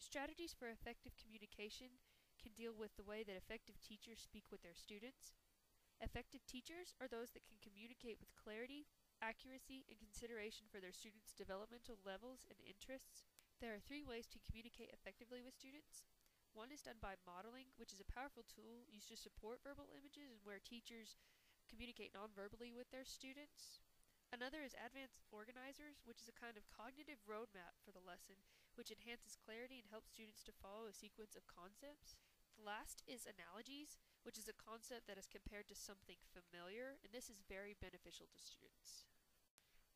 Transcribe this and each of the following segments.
Strategies for effective communication can deal with the way that effective teachers speak with their students. Effective teachers are those that can communicate with clarity, accuracy, and consideration for their students' developmental levels and interests. There are 3 ways to communicate effectively with students. One is done by modeling, which is a powerful tool used to support verbal images and where teachers communicate non-verbally with their students. Another is advanced organizers, which is a kind of cognitive roadmap for the lesson, which enhances clarity and helps students to follow a sequence of concepts. The last is analogies, which is a concept that is compared to something familiar, and this is very beneficial to students.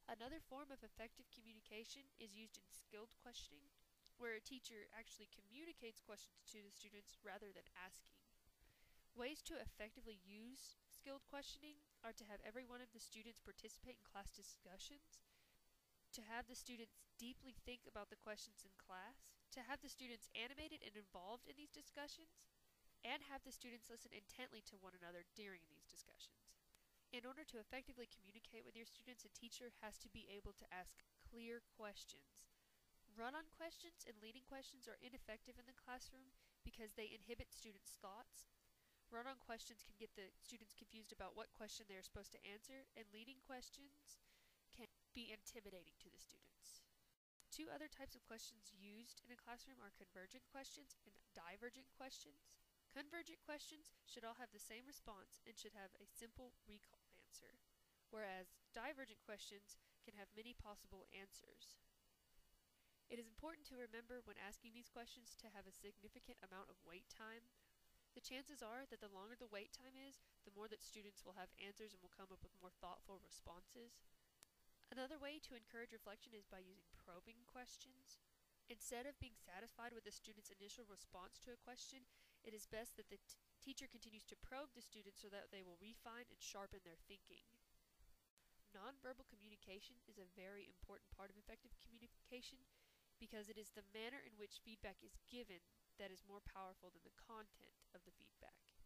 Another form of effective communication is used in skilled questioning, where a teacher actually communicates questions to the students rather than asking. Ways to effectively use skilled questioning are to have every one of the students participate in class discussions, to have the students deeply think about the questions in class, to have the students animated and involved in these discussions, and have the students listen intently to one another during these discussions. In order to effectively communicate with your students, a teacher has to be able to ask clear questions. Run-on questions and leading questions are ineffective in the classroom because they inhibit students' thoughts. Run-on questions can get the students confused about what question they are supposed to answer, and leading questions can be intimidating to the students. 2 other types of questions used in a classroom are convergent questions and divergent questions. Convergent questions should all have the same response and should have a simple recall answer, whereas divergent questions can have many possible answers. It is important to remember when asking these questions to have a significant amount of wait time. The chances are that the longer the wait time is, the more that students will have answers and will come up with more thoughtful responses. Another way to encourage reflection is by using probing questions. Instead of being satisfied with the student's initial response to a question, it is best that the teacher continues to probe the student so that they will refine and sharpen their thinking. Nonverbal communication is a very important part of effective communication because it is the manner in which feedback is given that is more powerful than the content of the feedback.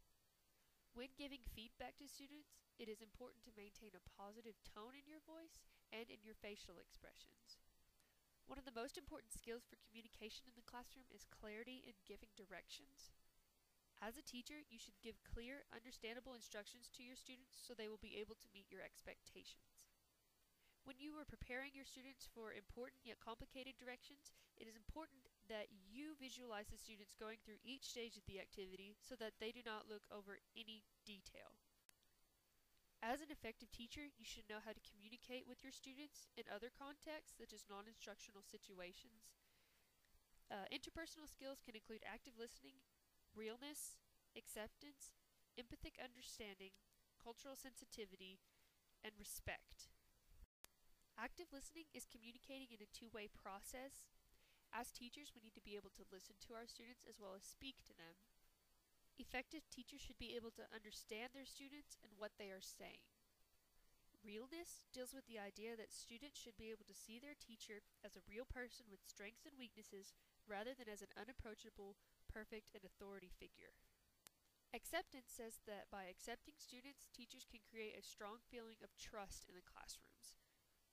When giving feedback to students, it is important to maintain a positive tone in your voice and in your facial expressions. One of the most important skills for communication in the classroom is clarity in giving directions. As a teacher, you should give clear, understandable instructions to your students so they will be able to meet your expectations. When you are preparing your students for important yet complicated directions, it is important that you visualize the students going through each stage of the activity so that they do not look over any detail. As an effective teacher, you should know how to communicate with your students in other contexts, such as non-instructional situations. Interpersonal skills can include active listening, realness, acceptance, empathic understanding, cultural sensitivity, and respect. Active listening is communicating in a 2-way process. As teachers, we need to be able to listen to our students as well as speak to them. Effective teachers should be able to understand their students and what they are saying. Realness deals with the idea that students should be able to see their teacher as a real person with strengths and weaknesses rather than as an unapproachable, perfect, and authority figure. Acceptance says that by accepting students, teachers can create a strong feeling of trust in the classrooms.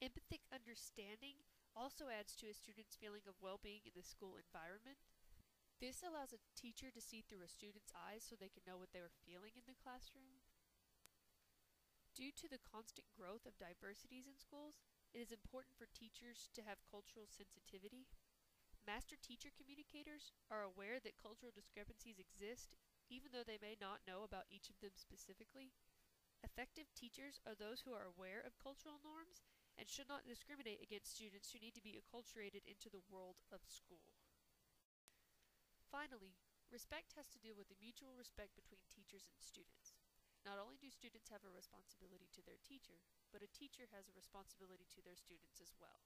Empathic understanding also adds to a student's feeling of well-being in the school environment. This allows a teacher to see through a student's eyes so they can know what they are feeling in the classroom. Due to the constant growth of diversities in schools, it is important for teachers to have cultural sensitivity. Master teacher communicators are aware that cultural discrepancies exist, even though they may not know about each of them specifically. Effective teachers are those who are aware of cultural norms and should not discriminate against students who need to be acculturated into the world of school. Finally, respect has to do with the mutual respect between teachers and students. Not only do students have a responsibility to their teacher, but a teacher has a responsibility to their students as well.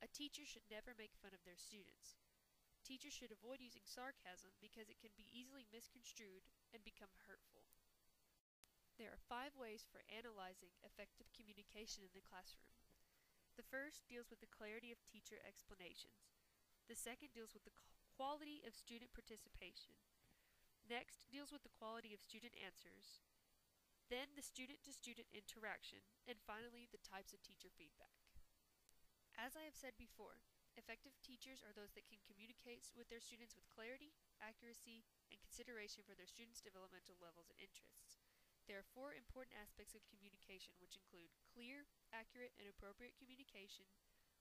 A teacher should never make fun of their students. Teachers should avoid using sarcasm because it can be easily misconstrued and become hurtful. There are 5 ways for analyzing effective communication in the classroom. The first deals with the clarity of teacher explanations. The second deals with the quality of student participation. Next deals with the quality of student answers. Then the student-to-student interaction, and finally the types of teacher feedback. As I have said before, effective teachers are those that can communicate with their students with clarity, accuracy, and consideration for their students' developmental levels and interests. There are 4 important aspects of communication, which include clear, accurate, and appropriate communication,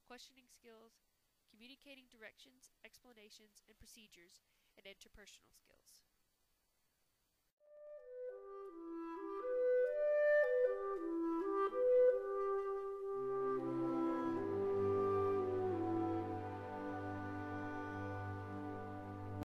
questioning skills, communicating directions, explanations, and procedures, and interpersonal skills.